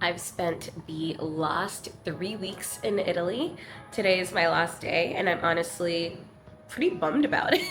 I've spent the last 3 weeks in Italy. Today is my last day, and I'm honestly pretty bummed about it.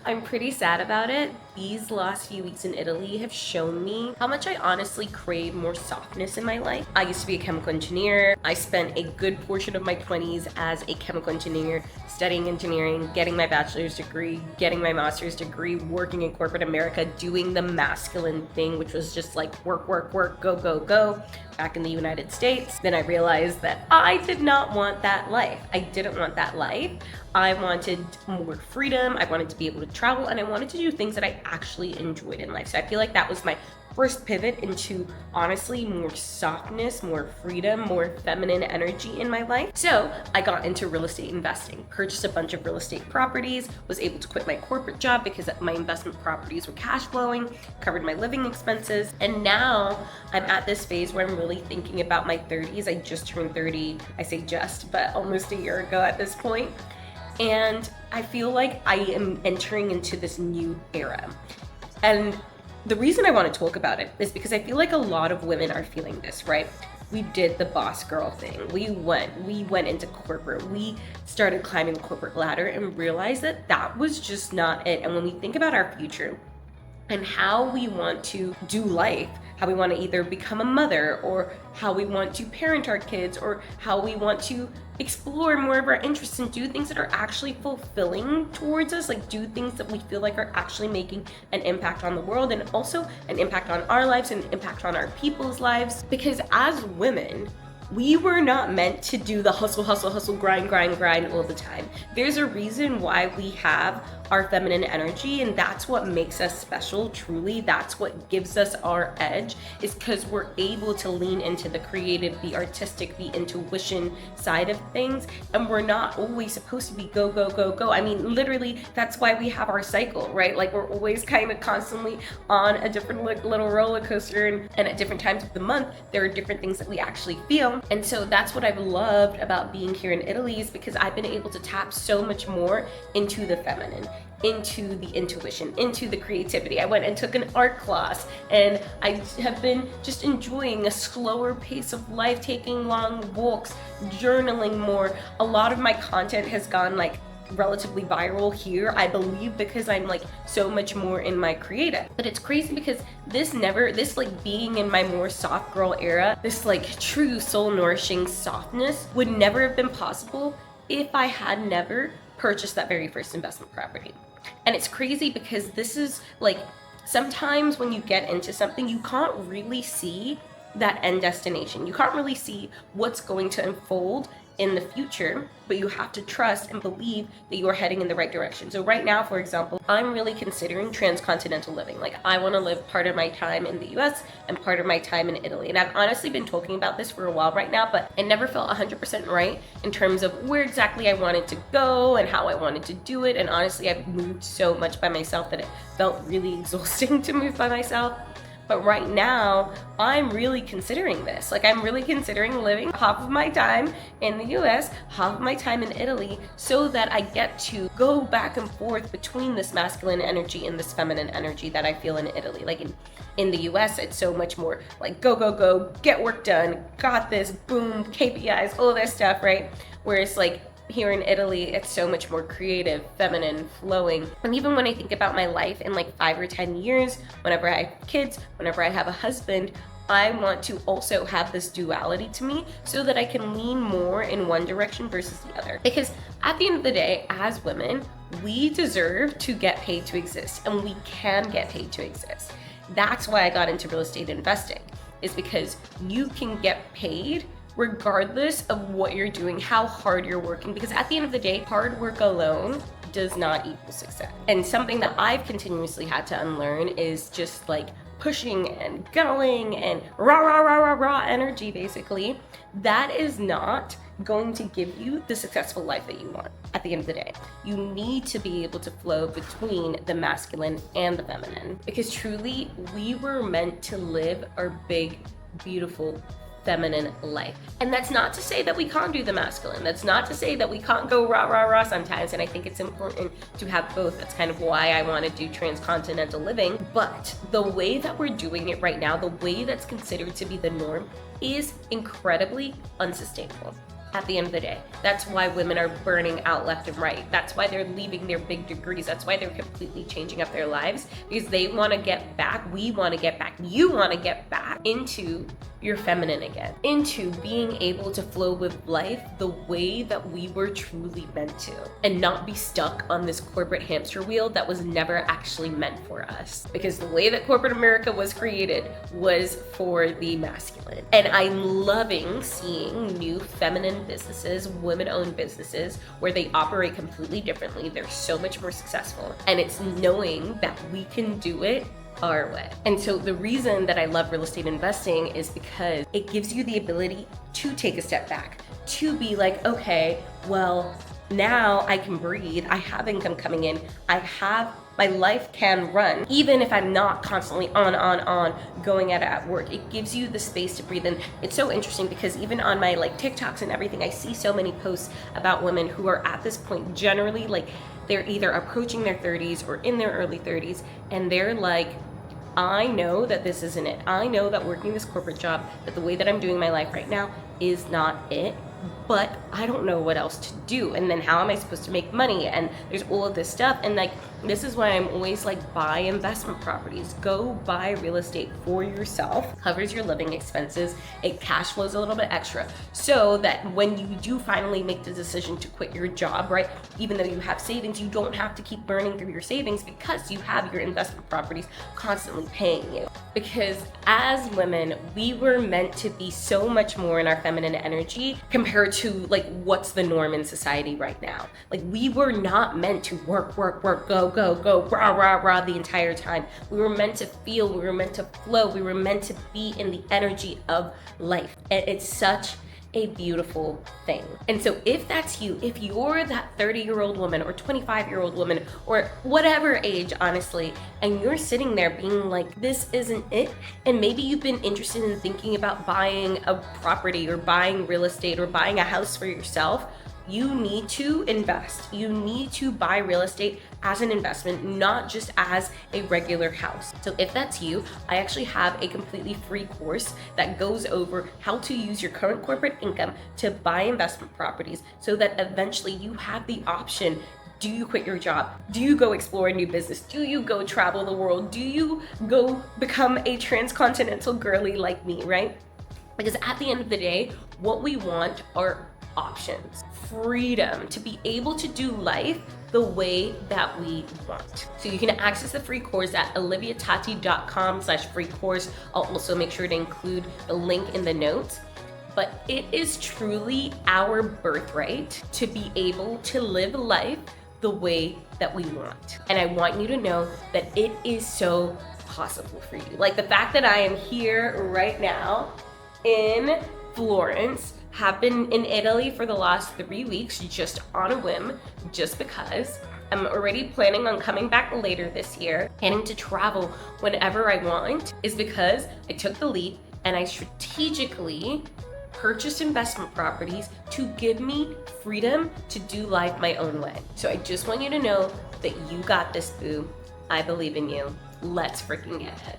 I'm pretty sad about it. These last few weeks in Italy have shown me how much I honestly crave more softness in my life. I used to be a chemical engineer. I spent a good portion of my 20s as a chemical engineer, studying engineering, getting my bachelor's degree, getting my master's degree, working in corporate America, doing the masculine thing, which was just like work, work, work, go, go, go, back in the United States. Then I realized that I did not want that life. I didn't want that life. I wanted more freedom. I wanted to be able to travel, and I wanted to do things that I actually enjoyed in life. So I feel like that was my first pivot into honestly more softness, more freedom, more feminine energy in my life. So I got into real estate investing, purchased a bunch of real estate properties, was able to quit my corporate job because my investment properties were cash flowing, covered my living expenses. And now I'm at this phase where I'm really thinking about my 30s. I just turned 30, I say just, but almost a year ago at this point. And I feel like I am entering into this new era. And the reason I want to talk about it is because I feel like a lot of women are feeling this, right? We did the boss girl thing. We went into corporate. We started climbing the corporate ladder and realized that that was just not it. And when we think about our future and how we want to do life, how we want to either become a mother, or how we want to parent our kids, or how we want to explore more of our interests and do things that are actually fulfilling towards us, like do things that we feel like are actually making an impact on the world and also an impact on our lives and an impact on our people's lives. Because as women, we were not meant to do the hustle, hustle, hustle, grind, grind, grind all the time. There's a reason why we have our feminine energy, and that's what makes us special, truly. That's what gives us our edge, is because we're able to lean into the creative, the artistic, the intuition side of things, and we're not always supposed to be go, go, go, go. I mean, literally, that's why we have our cycle, right? Like, we're always kind of constantly on a different little roller coaster, and at different times of the month, there are different things that we actually feel. And so that's what I've loved about being here in Italy, is because I've been able to tap so much more into the feminine, into the intuition, into the creativity. I went and took an art class, and I have been just enjoying a slower pace of life, taking long walks, journaling more. A lot of my content has gone like relatively viral here, I believe, because I'm like so much more in my creative. But it's crazy because this like being in my more soft girl era, this like true soul nourishing softness would never have been possible if I had never purchased that very first investment property. And it's crazy because this is like, sometimes when you get into something, you can't really see that end destination. You can't really see what's going to unfold in the future, but you have to trust and believe that you are heading in the right direction. So right now, for example, I'm really considering transcontinental living. Like, I want to live part of my time in the US and part of my time in Italy. And I've honestly been talking about this for a while right now, but I never felt 100% right in terms of where exactly I wanted to go and how I wanted to do it. And honestly, I've moved so much by myself that it felt really exhausting to move by myself. But right now, I'm really considering this. Like, I'm really considering living half of my time in the US, half of my time in Italy, so that I get to go back and forth between this masculine energy and this feminine energy that I feel in Italy. Like in the US, it's so much more like go, go, go, get work done, got this, boom, KPIs, all this stuff, right? Whereas like here in Italy, it's so much more creative, feminine, flowing. And even when I think about my life in like 5 or 10 years, whenever I have kids, whenever I have a husband, I want to also have this duality to me so that I can lean more in one direction versus the other. Because at the end of the day, as women, we deserve to get paid to exist, and we can get paid to exist. That's why I got into real estate investing, is because you can get paid regardless of what you're doing, how hard you're working, because at the end of the day, hard work alone does not equal success. And something that I've continuously had to unlearn is just like pushing and going and rah, rah, rah, rah, rah energy, basically. That is not going to give you the successful life that you want at the end of the day. You need to be able to flow between the masculine and the feminine, because truly, we were meant to live our big, beautiful, feminine life. And that's not to say that we can't do the masculine. That's not to say that we can't go rah, rah, rah sometimes. And I think it's important to have both. That's kind of why I want to do transcontinental living. But the way that we're doing it right now, the way that's considered to be the norm, is incredibly unsustainable. At the end of the day, that's why women are burning out left and right. That's why they're leaving their big degrees. That's why they're completely changing up their lives, because they want to get back, we want to get back, you want to get back into your feminine again, into being able to flow with life the way that we were truly meant to, and not be stuck on this corporate hamster wheel that was never actually meant for us. Because the way that corporate America was created was for the masculine. And I'm loving seeing new feminine businesses, women-owned businesses, where they operate completely differently. They're so much more successful. And it's knowing that we can do it our way. And so the reason that I love real estate investing is because it gives you the ability to take a step back, to be like, okay, well, now I can breathe. I have income coming in. My life can run, even if I'm not constantly on, going at it at work. It gives you the space to breathe. And it's so interesting because even on my TikToks and everything, I see so many posts about women who are at this point, generally they're either approaching their 30s or in their early 30s, and they're like, I know that this isn't it. I know that working this corporate job, that the way that I'm doing my life right now is not it, but I don't know what else to do. And then how am I supposed to make money? And there's all of this stuff. And this is why I'm always buy investment properties. Go buy real estate for yourself. Covers your living expenses. It cash flows a little bit extra, so that when you do finally make the decision to quit your job, right, even though you have savings, you don't have to keep burning through your savings because you have your investment properties constantly paying you. Because as women, we were meant to be so much more in our feminine energy compared to what's the norm in society right now. We were not meant to work, go, rah, the entire time. We were meant to feel, we were meant to flow, we were meant to be in the energy of life. And it's such a beautiful thing. And so if that's you, if you're that 30-year-old woman or 25-year-old woman or whatever age, honestly, and you're sitting there being like, this isn't it, and maybe you've been interested in thinking about buying a property or buying real estate or buying a house for yourself, you need to invest. You need to buy real estate as an investment, not just as a regular house. So if that's you, I actually have a completely free course that goes over how to use your current corporate income to buy investment properties so that eventually you have the option. Do you quit your job? Do you go explore a new business? Do you go travel the world? Do you go become a transcontinental girly like me, right? Because at the end of the day, what we want are options, freedom to be able to do life the way that we want. So you can access the free course at oliviatati.com/free course. I'll also make sure to include the link in the notes. But it is truly our birthright to be able to live life the way that we want. And I want you to know that it is so possible for you. The fact that I am here right now in Florence, have been in Italy for the last 3 weeks, just on a whim, just because. I'm already planning on coming back later this year, planning to travel whenever I want, is because I took the leap and I strategically purchased investment properties to give me freedom to do life my own way. So I just want you to know that you got this, boo. I believe in you. Let's freaking get it.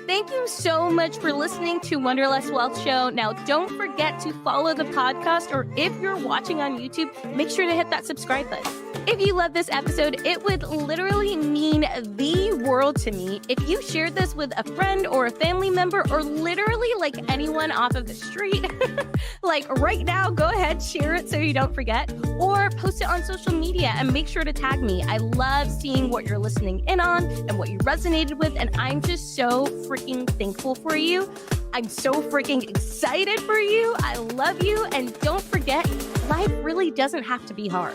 Thank you so much for listening to Wanderlust Wealth Show. Now, don't forget to follow the podcast, or if you're watching on YouTube, make sure to hit that subscribe button. If you love this episode, it would literally mean the world to me if you shared this with a friend or a family member, or literally anyone off of the street. Right now, go ahead, share it so you don't forget, or post it on social media and make sure to tag me. I love seeing what you're listening in on and what you resonated with, and I'm just so freaking thankful for you. I'm so freaking excited for you. I love you, and don't forget, life really doesn't have to be hard.